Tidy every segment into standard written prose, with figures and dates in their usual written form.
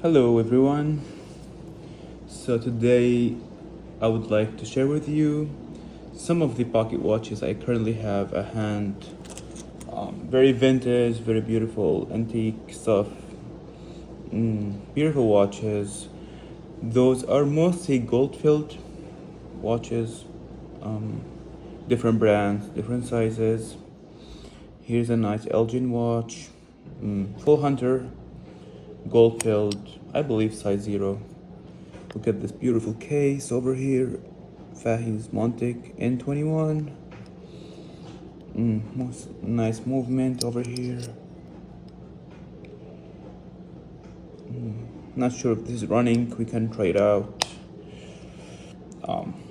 Hello everyone. So today I would like to share with you some of the pocket watches I currently have at hand. Very vintage, very beautiful, antique stuff. Beautiful watches. Those are mostly gold-filled watches. Um, Different brands, different sizes. Here's a nice Elgin watch. Full hunter, gold-filled, I believe size 0. Look at this beautiful case over here. Fahim's Montic N21. Most nice movement over here. Not sure if this is running. We can try it out.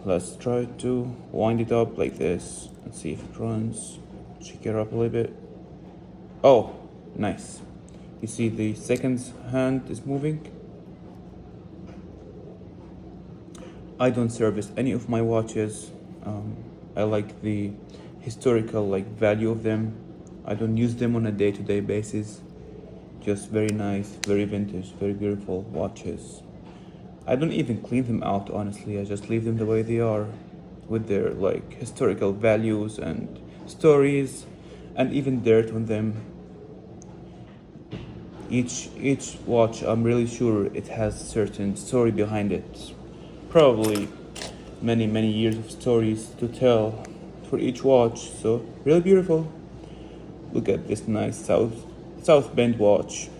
Let's try to wind it up like this and see if it runs. Shake it up a little bit. Oh, nice. You see the second hand is moving. I don't service any of my watches. I like the historical value of them. I don't use them on a day-to-day basis. Just very nice, very vintage, very beautiful watches. I don't even clean them out, honestly. I just leave them the way they are, with their historical values and stories, and even dirt on them. Each watch, I'm really sure it has a certain story behind it. Probably many years of stories to tell for each watch. So really beautiful. Look at this nice South Bend watch.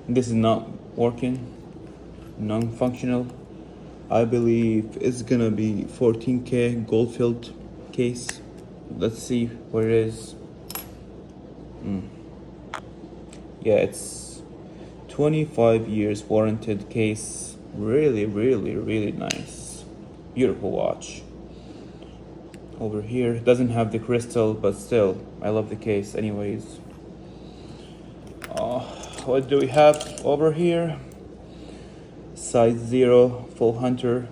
This is not working, non-functional. I believe it's gonna be 14K gold-filled case. Let's see where it is. Yeah, it's 25 years warranted case. Really nice. Beautiful watch. Over here, doesn't have the crystal, but still, I love the case anyways. What do we have over here? Size 0 full hunter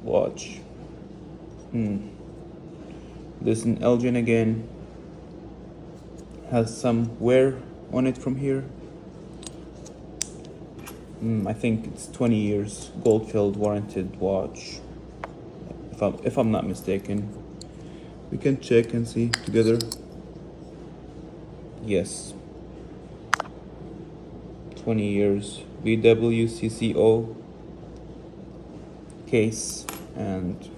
watch. This is an Elgin again. Has some wear on it from here. I think it's 20 years gold-filled warranted watch, if I'm not mistaken. We can check and see together. Yes, 20 years BWCCO case, and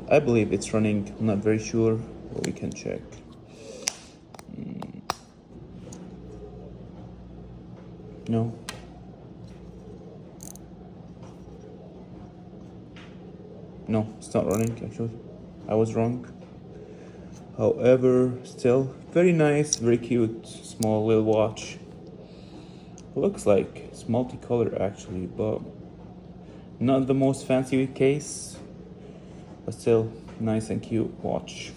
I believe it's running. I'm not very sure, but we can check. No. No, it's not running actually. I was wrong. However, still very nice, very cute, small little watch. Looks like it's multicolor actually, but not the most fancy case, but still nice and cute watch.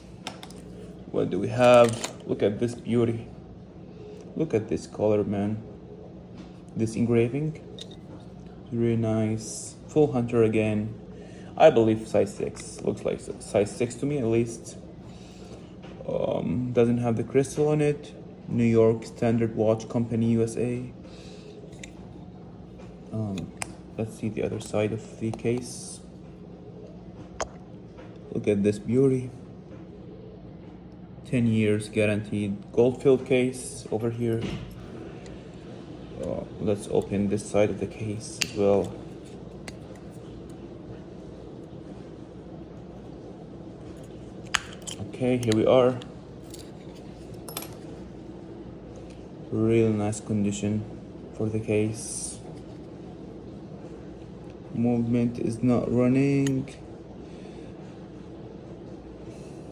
What do we have? Look at this beauty. Look at this color, man. This engraving, really nice. Full hunter again. I believe size 6. Looks like size 6 to me at least. Doesn't have the crystal on it. New York Standard Watch Company, USA. Let's see the other side of the case. Look at this beauty. 10 years guaranteed gold-filled case over here. Let's open this side of the case as well. Okay, here we are. Real nice condition for the case. Movement is not running.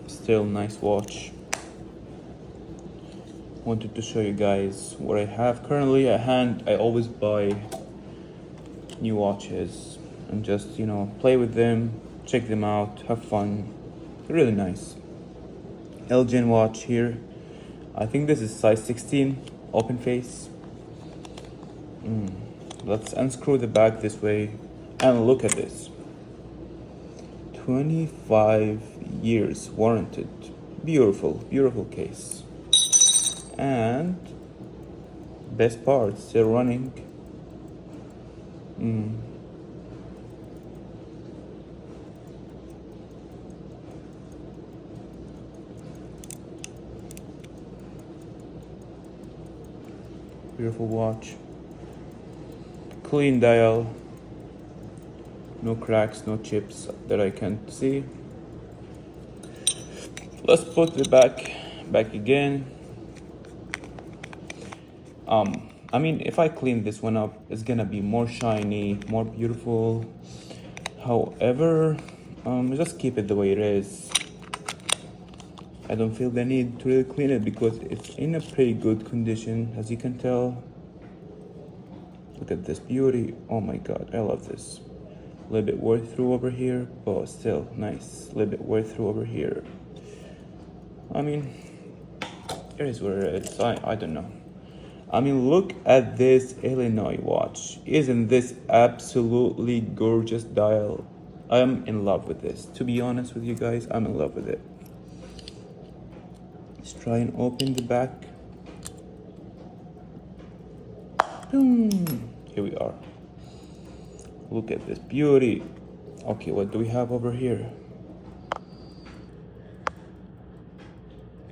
Still nice watch. Wanted to show you guys what I have currently at hand. I always buy new watches and just play with them, check them out, have fun. Really nice. Elgin watch here. I think this is size 16 open face. Let's unscrew the back this way and look at this. 25 years warranted. Beautiful case. And best part, still running. Beautiful watch. Clean dial. No cracks, no chips that I can't see. Let's put it back again. I mean, if I clean this one up, it's gonna be more shiny, more beautiful. However, just keep it the way it is. I don't feel the need to really clean it because it's in a pretty good condition, as you can tell. Look at this beauty. Oh my god, I love this. A little bit wear through over here, but still nice. A little bit wear through over here. I mean, it is what it is. I don't know. I mean, look at this Illinois watch. Isn't this absolutely gorgeous dial? I'm in love with this. To be honest with you guys, I'm in love with it. Let's try and open the back. Boom. Here we are. Look at this beauty. Okay, what do we have over here?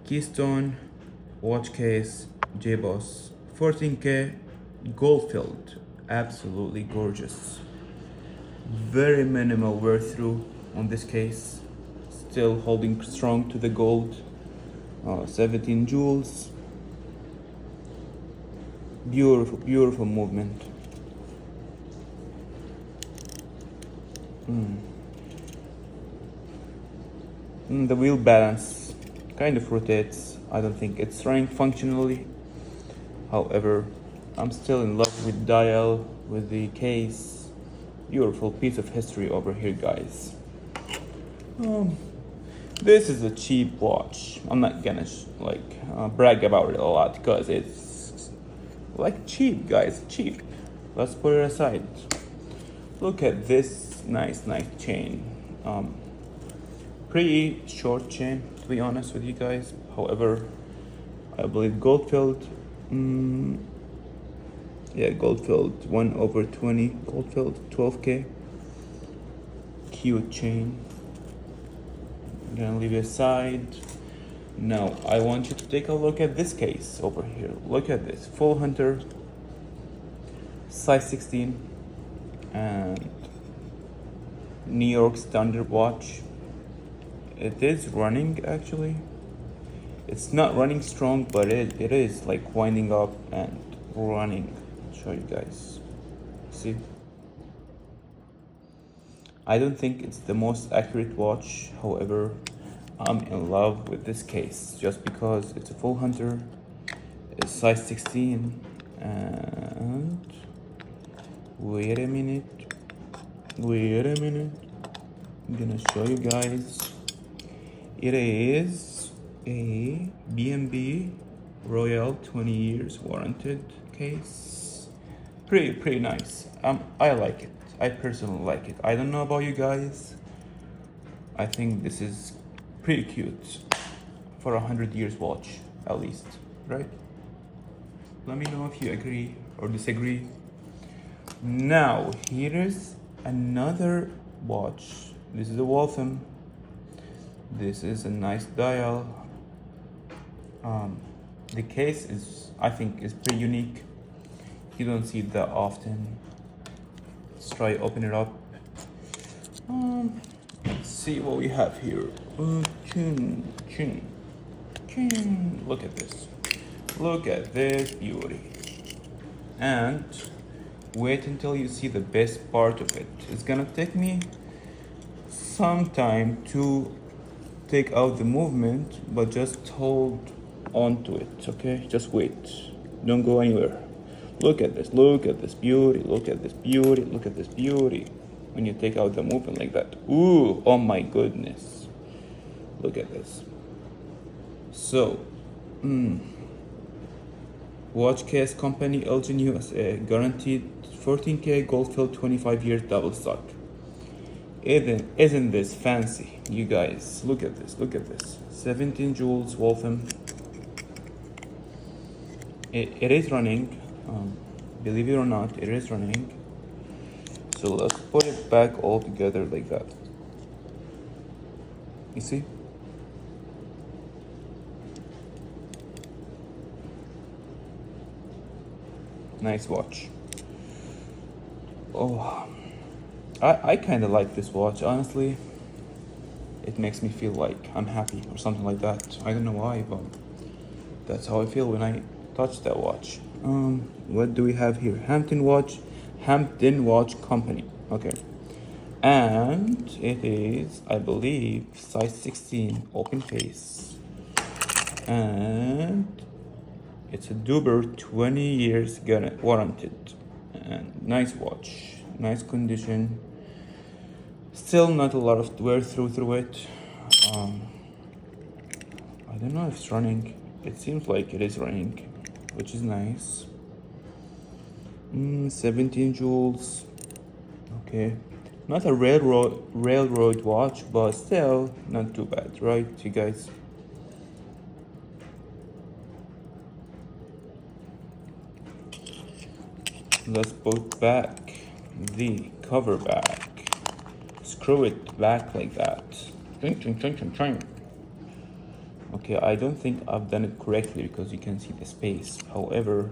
Keystone watch case, J-Boss, 14K, gold filled. Absolutely gorgeous. Very minimal wear through on this case. Still holding strong to the gold. 17 jewels. Beautiful, beautiful movement. The wheel balance kind of rotates. I don't think it's running functionally. However, I'm still in love with dial, with the case. Beautiful piece of history over here, guys. This is a cheap watch. I'm not gonna brag about it a lot because it's like cheap, guys, cheap. Let's put it aside. Look at this nice chain. Pretty short chain, to be honest with you guys. However, I believe gold filled. Yeah, gold filled 1/20, gold filled 12K. Cute chain. I'm gonna leave it aside. Now I want you to take a look at this case over here. Look at this, full hunter, size 16, and New York standard watch. It is running actually. It's not running strong, but it is like winding up and running. I'll show you guys. See? I don't think it's the most accurate watch. However, I'm in love with this case just because it's a full hunter. It's size 16 and wait a minute. I'm gonna show you guys. It is a B&B Royal 20 years warranted case. Pretty nice. I like it. I personally like it. I don't know about you guys. I think this is pretty cute for 100 years watch at least, right? Let me know if you agree or disagree. Now here is another watch. This is a Waltham. This is a nice dial. The case I think is pretty unique. You don't see it that often. Let's try open it up. Let's see what we have here. Look at this. Look at this beauty. And wait until you see the best part of it. It's gonna take me some time to take out the movement, but just hold on to it, okay? Just wait. Don't go anywhere. Look at this. Look at this beauty. Look at this beauty. Look at this beauty. When you take out the movement like that. Ooh, oh my goodness. Look at this. So, watch case company Elgin USA, guaranteed 14K gold filled 25 years double stock. Isn't this fancy, you guys? Look at this. Look at this. 17 jewels Waltham. it is running. Believe it or not, it is running. So let's put it back all together like that. You see? Nice watch. Oh, I kind of like this watch, honestly. It makes me feel like I'm happy or something like that. I don't know why, but that's how I feel when I touch that watch. What do we have here? Hampton Watch Company. Okay. And it is, I believe, size 16 open face. And it's a Duber 20 years warranted. And nice watch, nice condition. Still not a lot of wear through it. I don't know if it's running. It seems like it is running, which is nice. 17 joules. Okay, not a railroad watch, but still not too bad, right, you guys? Let's put back the cover back. Screw it back like that. Okay, I don't think I've done it correctly because you can see the space. However,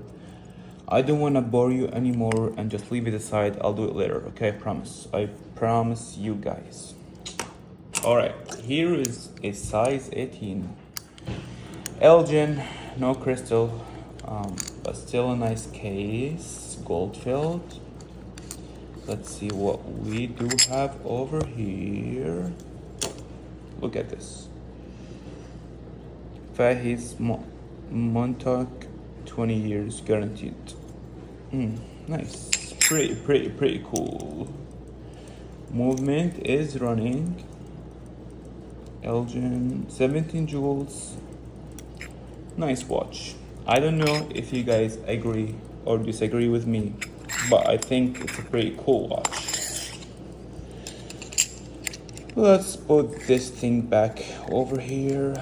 I don't want to bore you anymore and just leave it aside. I'll do it later, okay? I promise you guys. Alright, here is a size 18. Elgin, no crystal, but still a nice case, gold filled. Let's see what we do have over here. Look at this. Fahis Montauk, 20 years guaranteed. Nice. Pretty cool. Movement is running. Elgin, 17 joules. Nice watch. I don't know if you guys agree or disagree with me, but I think it's a pretty cool watch. Let's put this thing back over here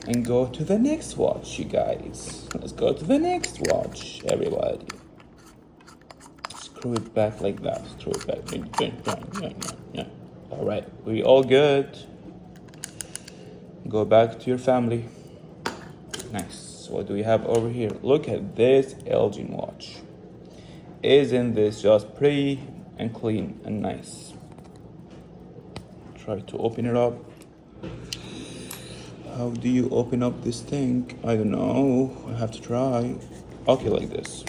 and go to the next watch, you guys. Let's go to the next watch, everybody. Screw it back like that. Screw it back. All right, we all good. Go back to your family. Nice. What do we have over here? Look at this Elgin watch. Isn't this just pretty and clean and nice? Try to open it up. How do you open up this thing? I don't know. I have to try. Okay, like this.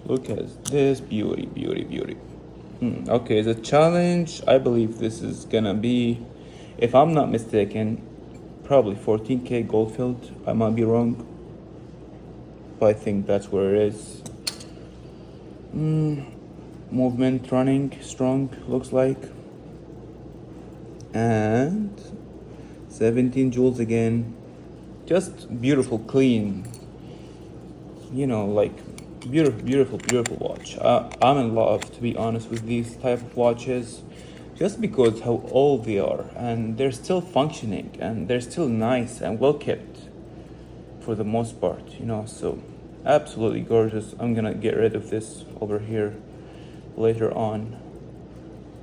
Look at this beauty. Okay, the challenge, I believe this is gonna be, if I'm not mistaken, probably 14K gold filled. I might be wrong, but I think that's where it is. Movement running strong, looks like. And 17 joules again. Just beautiful, clean. You know, like beautiful watch. I'm in love, to be honest, with these type of watches, just because how old they are and they're still functioning and they're still nice and well kept for the most part, you know. So absolutely gorgeous. I'm gonna get rid of this over here later on.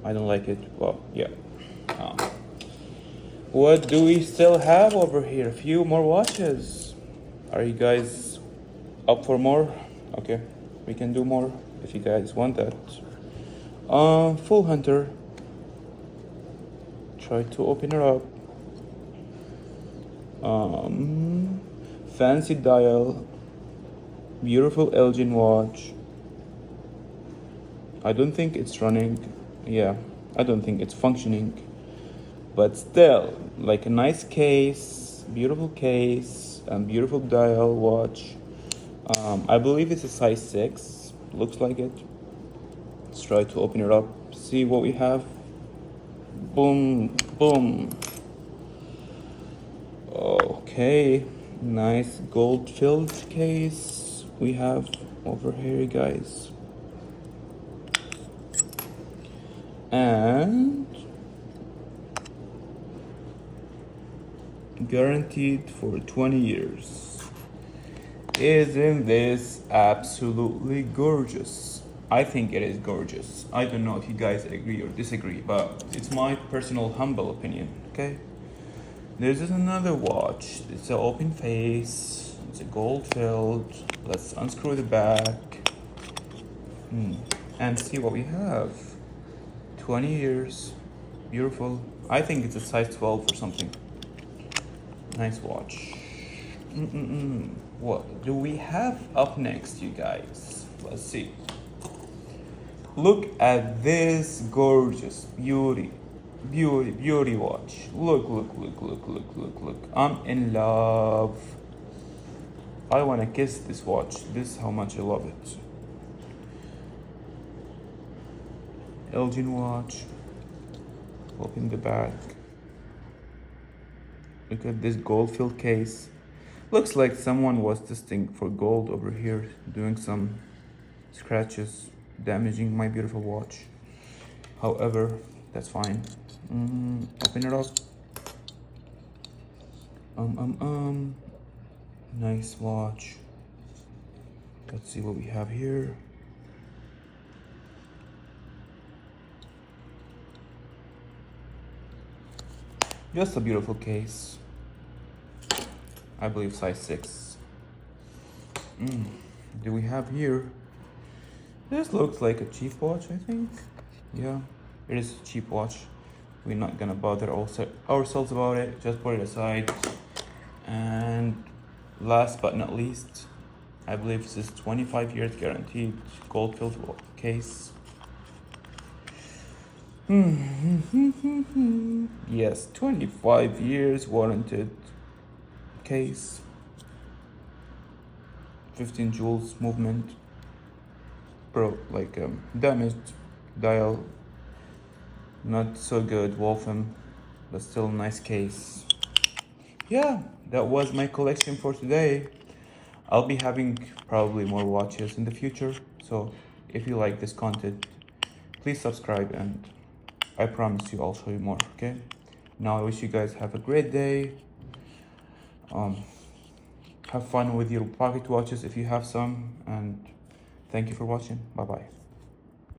I don't like it. Well, yeah. What do we still have over here? A few more watches. Are you guys up for more? Okay, we can do more if you guys want that. Full Hunter. Try to open it up. Fancy dial. Beautiful Elgin watch. I don't think it's running. Yeah, I don't think it's functioning. But still, like a nice case, beautiful case, and beautiful dial watch. I believe it's a size 6. Looks like it. Let's try to open it up. See what we have. Boom. Okay, nice gold filled case we have over here, guys. And guaranteed for 20 years. Isn't this absolutely gorgeous? I think it is gorgeous. I don't know if you guys agree or disagree, but it's my personal humble opinion, okay? There's another watch. It's an open face. It's a gold filled. Let's unscrew the back. And see what we have. 20 years. Beautiful. I think it's a size 12 or something. Nice watch. What do we have up next, you guys? Let's see. Look at this gorgeous beauty watch. Look. I'm in love. I want to kiss this watch. This is how much I love it. Elgin watch. Open the back. Look at this gold filled case. Looks like someone was testing for gold over here, doing some scratches, damaging my beautiful watch. However, that's fine. Open it up. Nice watch. Let's see what we have here. Just a beautiful case. I believe size 6. Do we have here? This looks like a cheap watch, I think. Yeah, it is a cheap watch. We're not gonna bother ourselves about it. Just put it aside. And last but not least, I believe this is 25 years guaranteed gold filled case. Yes, 25 years warranted case. 15 joules movement. Damaged dial. Not so good, Waltham, but still a nice case. Yeah, that was my collection for today. I'll be having probably more watches in the future, so if you like this content, please subscribe and I promise you I'll show you more, okay? Now I wish you guys have a great day. Have fun with your pocket watches if you have some, and thank you for watching. Bye bye.